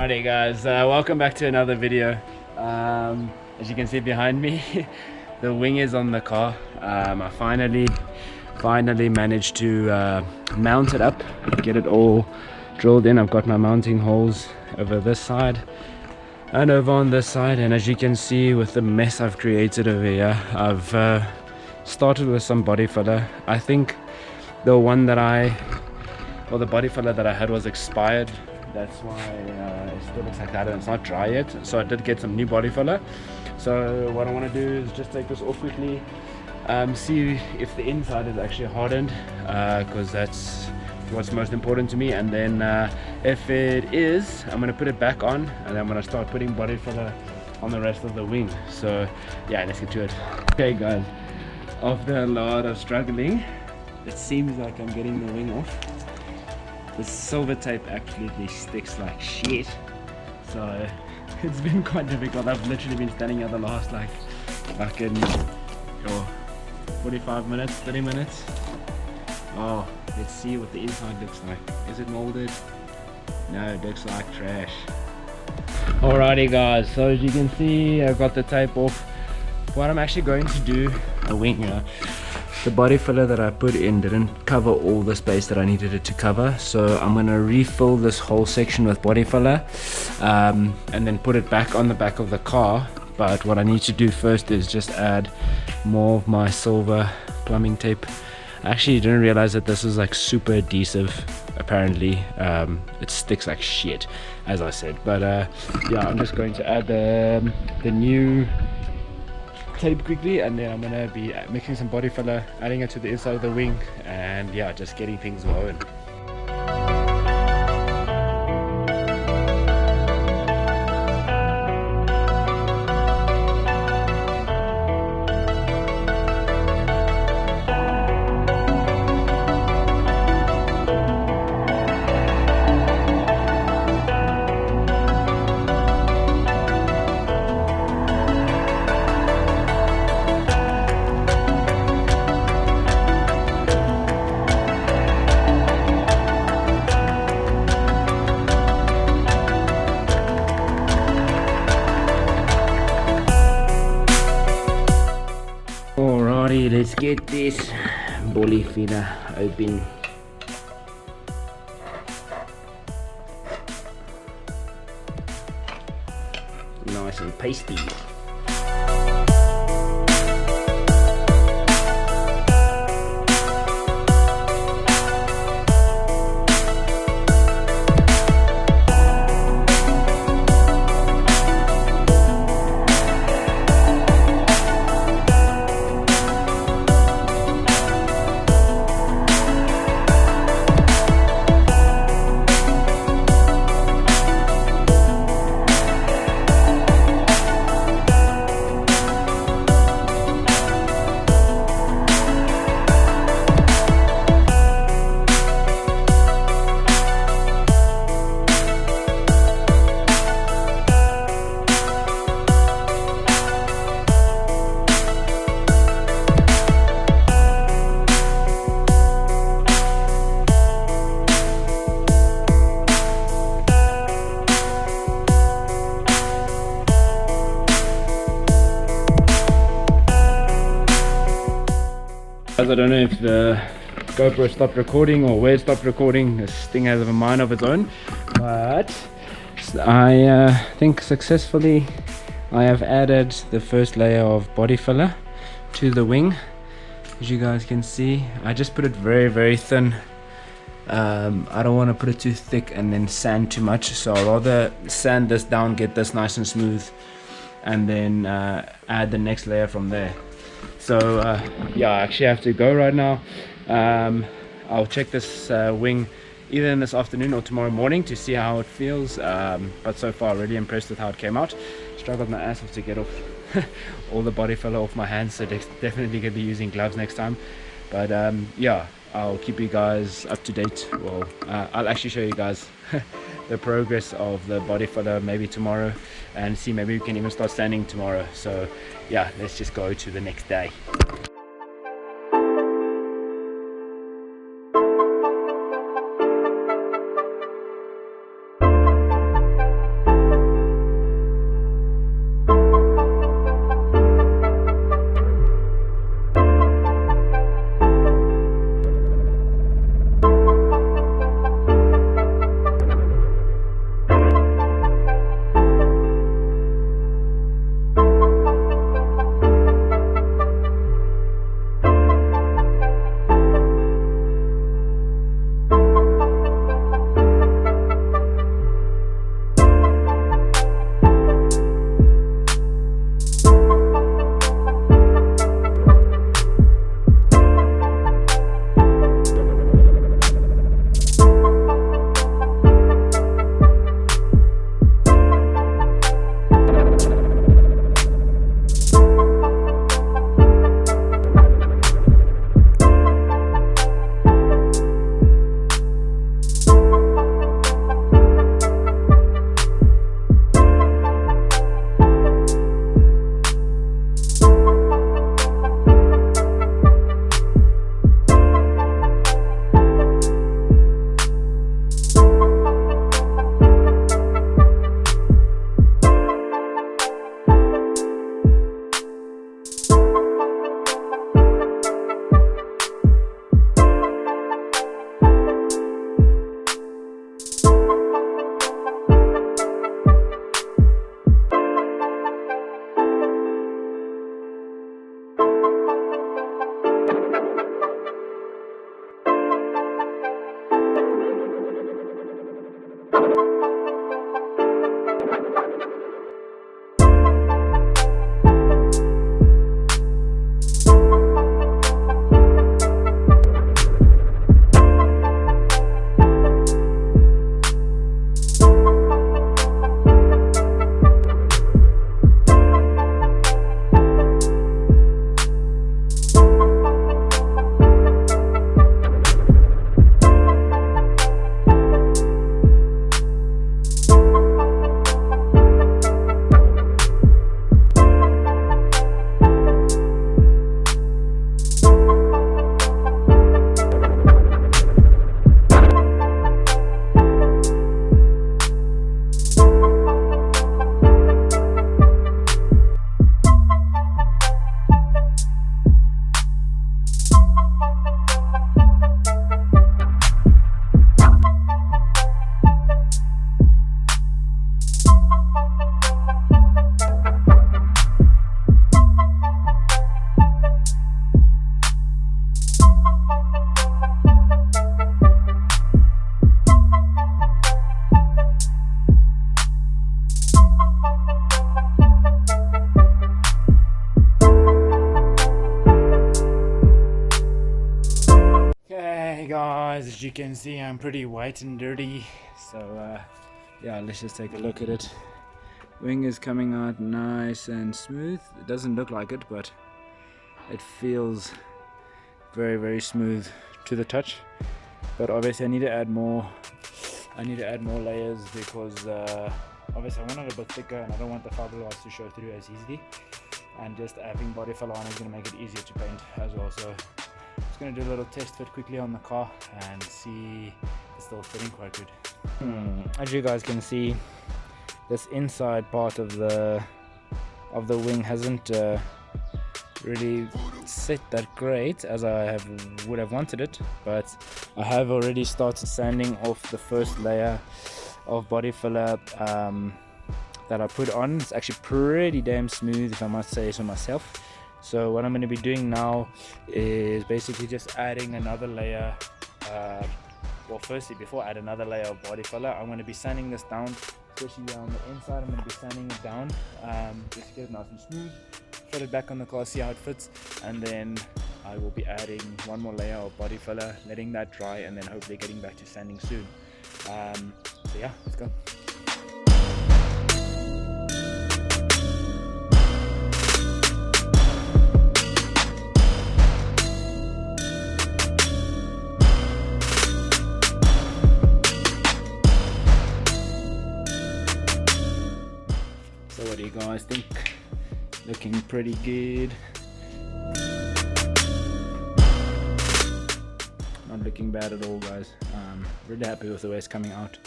Alrighty guys, welcome back to another video. As you can see behind me, the wing is on the car. I finally managed to mount it up, get it all drilled in. I've got my mounting holes over this side and over on this side, and as you can see with the mess I've created over here, I've started with some body filler. I think the body filler that I had was expired. That's why it still looks like that and it's not dry yet. So I did get some new body filler. So what I want to do is just take this off quickly, see if the inside is actually hardened, because that's what's most important to me. And then if it is, I'm going to put it back on, and then I'm going to start putting body filler on the rest of the wing. So yeah, let's get to it. Okay guys, after a lot of struggling, it seems like I'm getting the wing off. The silver tape absolutely sticks like shit, so it's been quite difficult. I've literally been standing here the last like fucking 45 minutes, 30 minutes. Oh, let's see what the inside looks like. Is it molded? No, it looks like trash. Alrighty guys, so as you can see, I've got the tape off. What I'm actually going to do, the wing, the body filler that I put in didn't cover all the space that I needed it to cover, so I'm going to refill this whole section with body filler, and then put it back on the back of the car. But what I need to do first is just add more of my silver plumbing tape. I actually didn't realize that this is like super adhesive. Apparently it sticks like shit, as I said. But yeah, I'm just going to add the new tape quickly, and then I'm gonna be mixing some body filler, adding it to the inside of the wing, and yeah, just getting things going. Alrighty, let's get this body filler open. Nice and pasty. I don't know if the GoPro stopped recording or where it stopped recording. This thing has a mind of its own, but I think successfully I have added the first layer of body filler to the wing. As you guys can see, I just put it very thin. I don't want to put it too thick and then sand too much, so I'll rather sand this down, get this nice and smooth, and then add the next layer from there. So yeah, I actually have to go right now. I'll check this wing either in this afternoon or tomorrow morning to see how it feels, but so far really impressed with how it came out. Struggled my ass off to get off all the body filler off my hands, so definitely gonna be using gloves next time. But yeah, I'll keep you guys up to date. Well, I'll actually show you guys the progress of the body filler maybe tomorrow, and see, maybe we can even start sanding tomorrow. So yeah, let's just go to the next day. you can see, I'm pretty white and dirty, so yeah, let's just take a look at it. Wing is coming out nice and smooth. It doesn't look like it, but it feels very, very smooth to the touch. But obviously I need to add more layers because obviously I want it a bit thicker and I don't want the fiberglass to show through as easily, and just having body filler on is going to make it easier to paint as well. So just going to do a little test fit quickly on the car and see it's still fitting quite good. As you guys can see, this inside part of the wing hasn't really set that great as I would have wanted it, but I have already started sanding off the first layer of body filler that I put on. It's actually pretty damn smooth, if I must say so myself. So what I'm going to be doing now is basically just adding another layer. Well, firstly, before I add another layer of body filler, I'm going to be sanding this down, especially on the inside. I'm going to be sanding it down just to get it nice and smooth, fit it back on the car, see how it fits, and then I will be adding one more layer of body filler, letting that dry, and then hopefully getting back to sanding soon. So yeah, let's go. So what do you guys think? Looking pretty good. Not looking bad at all, guys. Really happy with the way it's coming out.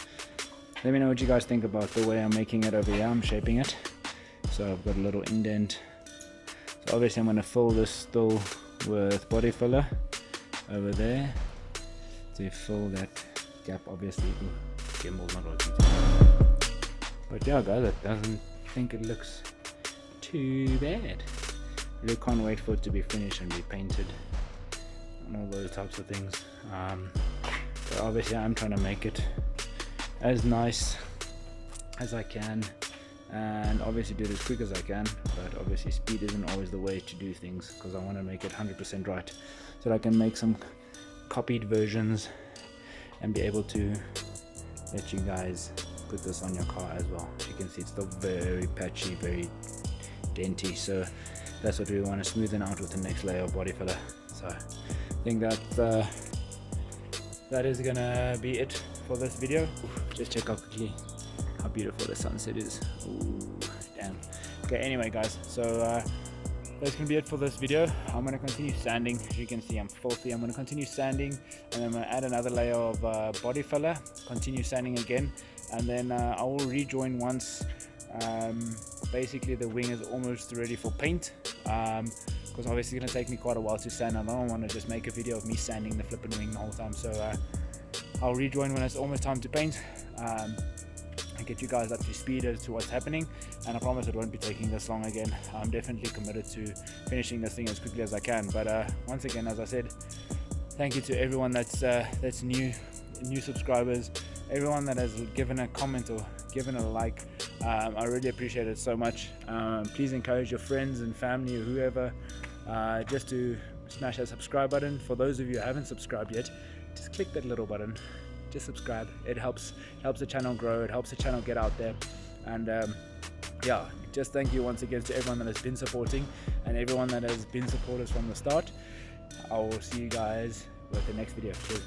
Let me know what you guys think about the way I'm making it over here. I'm shaping it. So I've got a little indent. So obviously I'm going to fill this still with body filler over there to fill that gap, obviously. Ooh, gimbal's not working. But yeah, guys, I don't think it looks too bad. Really can't wait for it to be finished and be painted and all those types of things. But obviously I'm trying to make it as nice as I can, and obviously do it as quick as I can, but obviously speed isn't always the way to do things, because I want to make it 100% right so that I can make some copied versions and be able to let you guys put this on your car as well. As you can see, it's still very patchy, very denty, so that's what we want to smoothen out with the next layer of body filler. So I think that is gonna be it for this video. Just check out quickly how beautiful the sunset is. Ooh, damn. Okay, anyway guys, so that's gonna be it for this video. I'm gonna continue sanding. As you can see, I'm filthy. I'm gonna continue sanding, and I'm gonna add another layer of body filler, continue sanding again, and then I will rejoin once basically the wing is almost ready for paint, because obviously it's going to take me quite a while to sand. I don't want to just make a video of me sanding the flipping wing the whole time, so I'll rejoin when it's almost time to paint and get you guys up to speed as to what's happening, and I promise it won't be taking this long again. I'm definitely committed to finishing this thing as quickly as I can. But once again, as I said, thank you to everyone that's new subscribers, everyone that has given a comment or given a like. I really appreciate it so much. Please encourage your friends and family or whoever just to smash that subscribe button. For those of you who haven't subscribed yet, just click that little button, just subscribe. It helps the channel grow, it helps the channel get out there. And yeah, just thank you once again to everyone that has been supporting and everyone that has been supporters from the start. I will see you guys with the next video. Cheers.